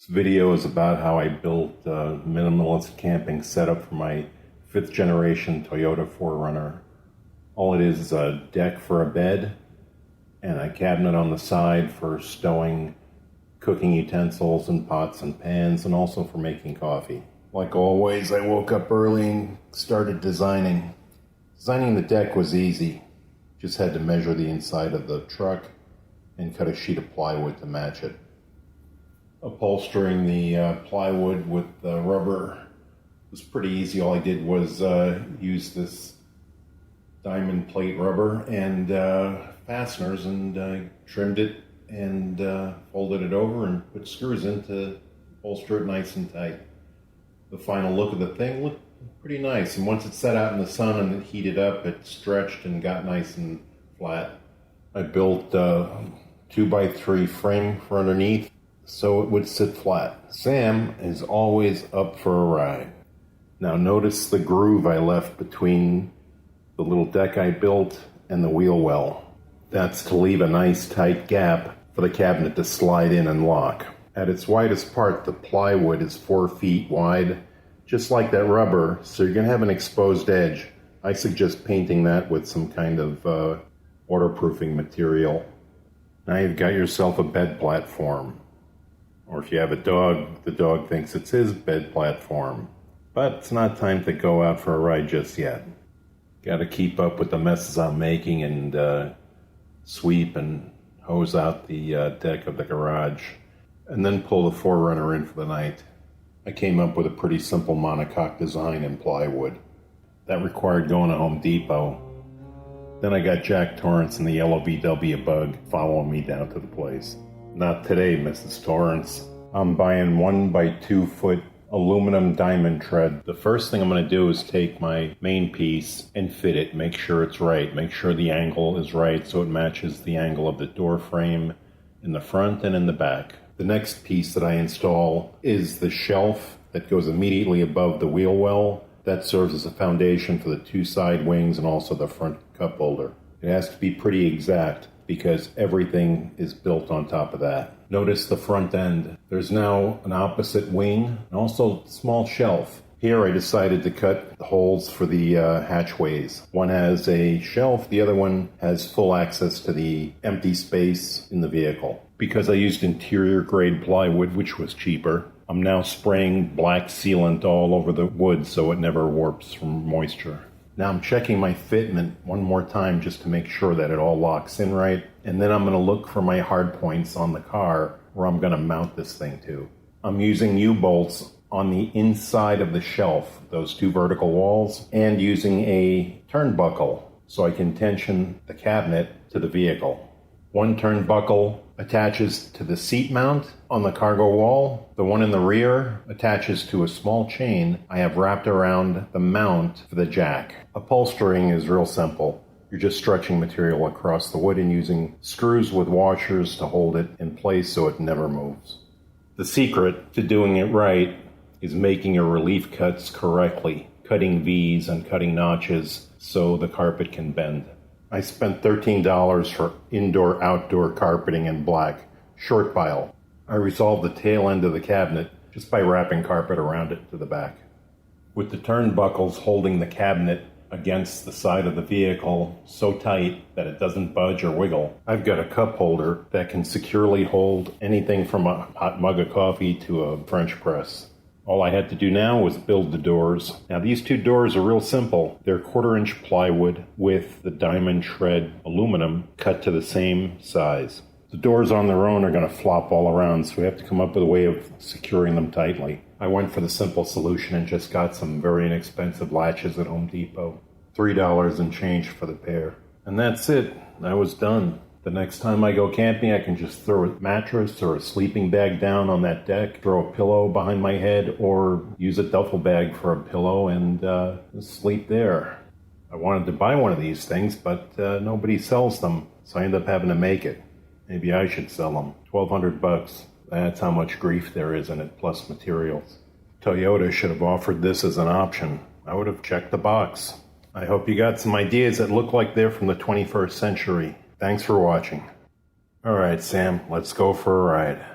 This video is about how I built a minimalist camping setup for my 5th generation Toyota 4Runner. All it is a deck for a bed and a cabinet on the side for stowing cooking utensils and pots and pans, and also for making coffee. Like always, I woke up early and started designing. Designing the deck was easy. Just had to measure the inside of the truck and cut a sheet of plywood to match it. Upholstering the plywood with rubber was pretty easy. All I did was use this diamond plate rubber and fasteners and trimmed it and folded it over and put screws in to bolster it nice and tight. The final look of the thing looked pretty nice, and once it sat out in the sun and it heated up, it stretched and got nice and flat. I built a 2x3 frame for underneath so it would sit flat. Sam is always up for a ride. Now notice the groove I left between the little deck I built and the wheel well. That's to leave a nice tight gap for the cabinet to slide in and lock. At its widest part, the plywood is 4 feet wide, just like that rubber, so you're going to have an exposed edge. I suggest painting that with some kind of waterproofing material. Now you've got yourself a bed platform. Or if you have a dog, the dog thinks it's his bed platform. But it's not time to go out for a ride just yet. Got to keep up with the messes I'm making and sweep and hose out the deck of the garage, and then pull the 4Runner in for the night. I came up with a pretty simple monocoque design in plywood. That required going to Home Depot. Then I got Jack Torrance and the yellow VW Bug following me down to the place. Not today, Mrs. Torrance. I'm buying 1x2 foot aluminum diamond tread. The first thing I'm going to do is take my main piece and fit it, make sure it's right, make sure the angle is right so it matches the angle of the door frame in the front and in the back. The next piece that I install is the shelf that goes immediately above the wheel well. That serves as a foundation for the 2 side wings and also the front cup holder. It has to be pretty exact because everything is built on top of that. Notice the front end. There's now an opposite wing and also a small shelf. Here I decided to cut the holes for the hatchways. One has a shelf, the other one has full access to the empty space in the vehicle. Because I used interior grade plywood, which was cheaper, I'm now spraying black sealant all over the wood so it never warps from moisture. Now I'm checking my fitment one more time just to make sure that it all locks in right. And then I'm going to look for my hard points on the car where I'm going to mount this thing to. I'm using U-bolts on the inside of the shelf, those 2 vertical walls, and using a turnbuckle so I can tension the cabinet to the vehicle. One turnbuckle attaches to the seat mount on the cargo wall. The one in the rear attaches to a small chain I have wrapped around the mount for the jack. Upholstering is real simple. You're just stretching material across the wood and using screws with washers to hold it in place so it never moves. The secret to doing it right is making your relief cuts correctly, cutting V's and cutting notches so the carpet can bend. I spent $13 for indoor-outdoor carpeting in black, short pile. I resolved the tail end of the cabinet just by wrapping carpet around it to the back. With the turnbuckles holding the cabinet against the side of the vehicle so tight that it doesn't budge or wiggle, I've got a cup holder that can securely hold anything from a hot mug of coffee to a French press. All I had to do now was build the doors. Now these 2 doors are real simple. They're 1/4-inch plywood with the diamond shred aluminum cut to the same size. The doors on their own are going to flop all around, so we have to come up with a way of securing them tightly. I went for the simple solution and just got some very inexpensive latches at Home Depot. $3 and change for the pair. And that's it. I was done. The next time I go camping, I can just throw a mattress or a sleeping bag down on that deck, throw a pillow behind my head, or use a duffel bag for a pillow and sleep there. I wanted to buy one of these things, but nobody sells them, so I ended up having to make it. Maybe I should sell them. $1,200. That's how much grief there is in it, plus materials. Toyota should have offered this as an option. I would have checked the box. I hope you got some ideas that look like they're from the 21st century. Thanks for watching. All right, Sam, let's go for a ride.